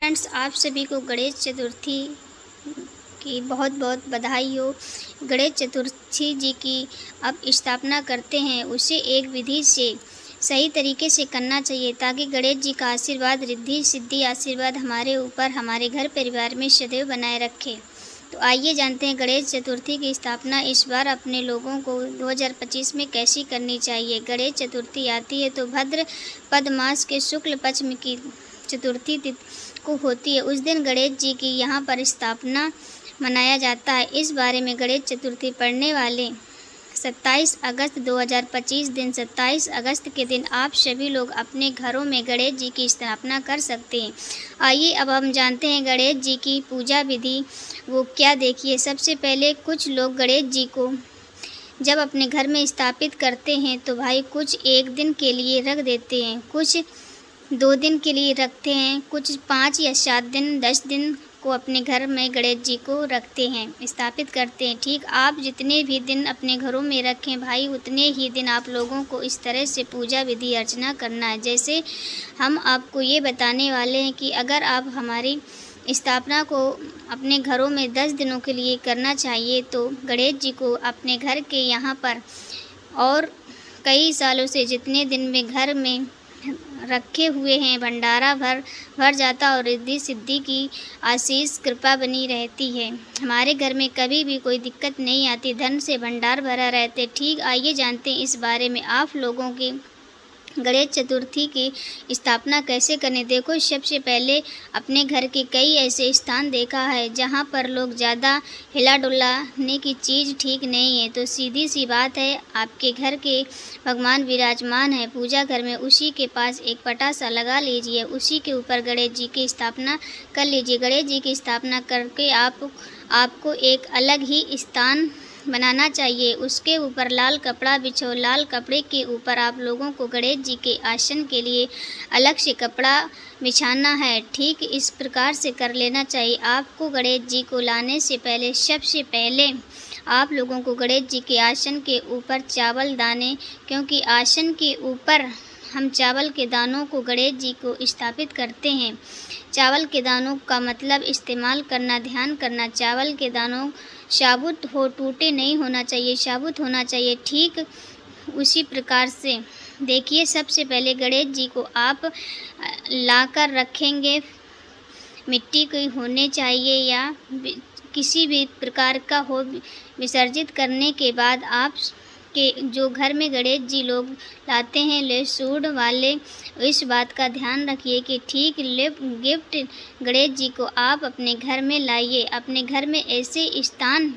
Friends, आप सभी को गणेश चतुर्थी की बहुत बहुत बधाई हो। गणेश चतुर्थी जी की अब स्थापना करते हैं, उसे एक विधि से सही तरीके से करना चाहिए ताकि गणेश जी का आशीर्वाद, रिद्धि सिद्धि आशीर्वाद हमारे ऊपर, हमारे घर परिवार में सदैव बनाए रखे। तो आइए जानते हैं गणेश चतुर्थी की स्थापना इस बार अपने लोगों को 2025 में कैसी करनी चाहिए। गणेश चतुर्थी आती है तो भाद्रपद मास के शुक्ल पक्ष में की चतुर्थी को होती है। उस दिन गणेश जी की यहाँ पर स्थापना मनाया जाता है। इस बारे में गणेश चतुर्थी पड़ने वाले 27 अगस्त 2025 दिन 27 अगस्त के दिन आप सभी लोग अपने घरों में गणेश जी की स्थापना कर सकते हैं। आइए अब हम जानते हैं गणेश जी की पूजा विधि वो क्या। देखिए, सबसे पहले कुछ लोग गणेश जी को जब अपने घर में स्थापित करते हैं तो भाई कुछ एक दिन के लिए रख देते हैं, कुछ 2 दिन के लिए रखते हैं, कुछ 5 या 7 दिन 10 दिन को अपने घर में गणेश जी को रखते हैं, स्थापित करते हैं। ठीक, आप जितने भी दिन अपने घरों में रखें भाई, उतने ही दिन आप लोगों को इस तरह से पूजा विधि अर्चना करना है। जैसे हम आपको ये बताने वाले हैं कि अगर आप हमारी स्थापना को अपने घरों में 10 दिनों के लिए करना चाहिए तो गणेश जी को अपने घर के यहाँ पर और कई सालों से जितने दिन में घर में रखे हुए हैं भंडारा भर जाता और रिद्धि सिद्धि की आशीष कृपा बनी रहती है। हमारे घर में कभी भी कोई दिक्कत नहीं आती, धन से भंडार भरा रहते। ठीक, आइए जानते हैं इस बारे में आप लोगों की गणेश चतुर्थी की स्थापना कैसे करें। देखो, सबसे पहले अपने घर के कई ऐसे स्थान देखा है जहाँ पर लोग ज़्यादा हिला डुलाने की चीज़ ठीक नहीं है। तो सीधी सी बात है, आपके घर के भगवान विराजमान है पूजा घर में, उसी के पास एक पटासा लगा लीजिए, उसी के ऊपर गणेश जी की स्थापना कर लीजिए। गणेश जी की स्थापना करके आपको एक अलग ही स्थान बनाना चाहिए। उसके ऊपर लाल कपड़ा बिछो, लाल कपड़े के ऊपर आप लोगों को गणेश जी के आसन के लिए अलग से कपड़ा बिछाना है। ठीक इस प्रकार से कर लेना चाहिए। आपको गणेश जी को लाने से पहले सबसे पहले आप लोगों को गणेश जी के आसन के ऊपर चावल दाने, क्योंकि आसन के ऊपर हम चावल के दानों को गणेश जी को स्थापित करते हैं। चावल के दानों का मतलब इस्तेमाल करना, ध्यान करना। चावल के दानों साबुत हो, टूटे नहीं होना चाहिए, साबुत होना चाहिए। ठीक उसी प्रकार से देखिए, सबसे पहले गणेश जी को आप लाकर रखेंगे, मिट्टी की होने चाहिए या किसी भी प्रकार का हो। विसर्जित करने के बाद आप के जो घर में गणेश जी लोग लाते हैं लेसूड़ वाले, इस बात का ध्यान रखिए कि ठीक गिफ्ट गणेश जी को आप अपने घर में लाइए। अपने घर में ऐसे स्थान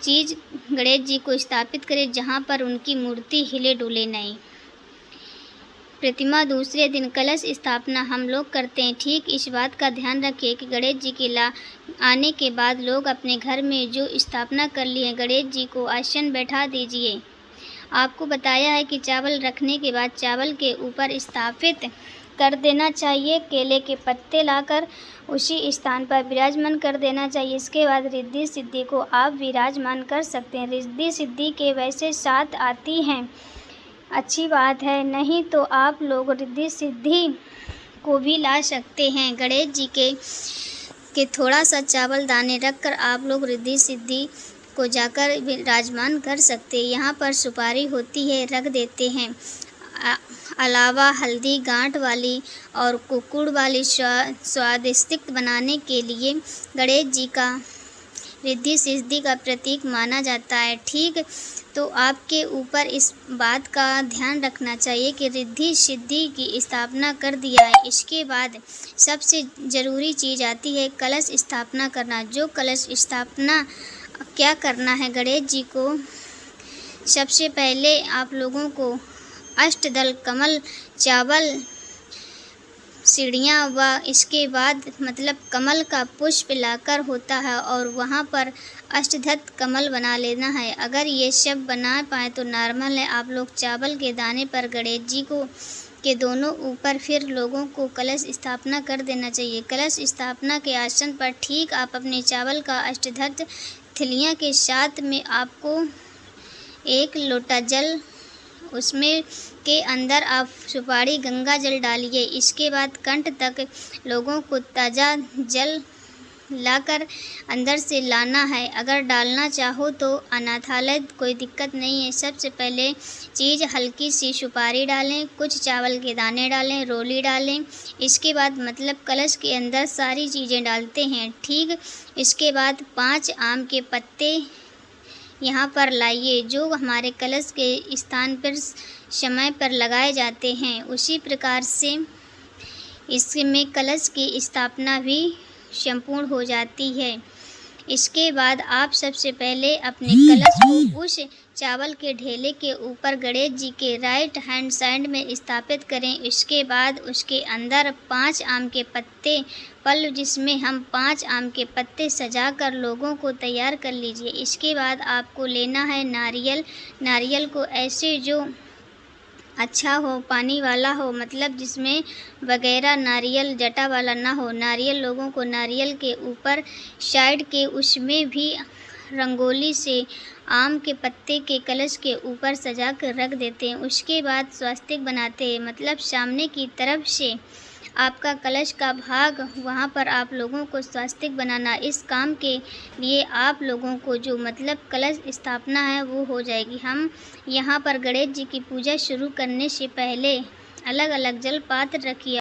चीज़ गणेश जी को स्थापित करें जहाँ पर उनकी मूर्ति हिले डुले नहीं। प्रतिमा दूसरे दिन कलश स्थापना हम लोग करते हैं। ठीक इस बात का ध्यान रखिए कि गणेश जी के आने के बाद लोग अपने घर में जो स्थापना कर लिए हैं गणेश जी को आसन बैठा दीजिए। आपको बताया है कि चावल रखने के बाद चावल के ऊपर स्थापित कर देना चाहिए, केले के पत्ते लाकर उसी स्थान पर विराजमान कर देना चाहिए। इसके बाद रिद्धि सिद्धि को आप विराजमान कर सकते हैं। रिद्धि सिद्धि के वैसे 7 आती हैं, अच्छी बात है, नहीं तो आप लोग रिद्धि सिद्धि को भी ला सकते हैं। गणेश जी के थोड़ा सा चावल दाने रखकर आप लोग रिद्धि सिद्धि को जाकर विराजमान कर सकते हैं। यहाँ पर सुपारी होती है, रख देते हैं। अलावा हल्दी गांठ वाली और कुकुड़ वाली स्वादिष्ट बनाने के लिए गणेश जी का रिद्धि सिद्धि का प्रतीक माना जाता है। ठीक, तो आपके ऊपर इस बात का ध्यान रखना चाहिए कि रिद्धि सिद्धि की स्थापना कर दिया है। इसके बाद सबसे ज़रूरी चीज़ आती है कलश स्थापना करना। जो कलश स्थापना क्या करना है गणेश जी को, सबसे पहले आप लोगों को अष्टदल कमल चावल सीढ़ियाँ व इसके बाद मतलब कमल का पुष्प लाकर होता है और वहाँ पर अष्टदल कमल बना लेना है। अगर ये सब बना पाए तो नॉर्मल है। आप लोग चावल के दाने पर गणेश जी को के दोनों ऊपर फिर लोगों को कलश स्थापना कर देना चाहिए। कलश स्थापना के आसन पर ठीक आप अपने चावल का अष्टदल थिलियाँ के साथ में आपको 1 लोटा जल उसमें के अंदर आप सुपारी गंगा जल डालिए। इसके बाद कंठ तक लोगों को ताज़ा जल लाकर अंदर से लाना है। अगर डालना चाहो तो अनाथालय, कोई दिक्कत नहीं है। सबसे पहले चीज़ हल्की सी सुपारी डालें, कुछ चावल के दाने डालें, रोली डालें। इसके बाद मतलब कलश के अंदर सारी चीज़ें डालते हैं। ठीक, इसके बाद 5 आम के पत्ते यहाँ पर लाइए, जो हमारे कलश के स्थान पर समय पर लगाए जाते हैं। उसी प्रकार से इसमें कलश की स्थापना भी संपूर्ण हो जाती है। इसके बाद आप सबसे पहले अपने कलश को उस चावल के ढेले के ऊपर गणेश जी के राइट हैंड साइड में स्थापित करें। इसके बाद उसके अंदर 5 आम के पत्ते पल्ल, जिसमें हम 5 आम के पत्ते सजा कर लोगों को तैयार कर लीजिए। इसके बाद आपको लेना है नारियल। नारियल को ऐसे जो अच्छा हो, पानी वाला हो, मतलब जिसमें वगैरह नारियल जटा वाला ना हो। नारियल लोगों को नारियल के ऊपर साइड के उसमें भी रंगोली से आम के पत्ते के कलश के ऊपर सजा कर रख देते हैं। उसके बाद स्वास्तिक बनाते हैं, मतलब सामने की तरफ से आपका कलश का भाग, वहाँ पर आप लोगों को स्वास्तिक बनाना। इस काम के लिए आप लोगों को जो मतलब कलश स्थापना है वो हो जाएगी। हम यहाँ पर गणेश जी की पूजा शुरू करने से पहले अलग अलग जल पात्र रखिए।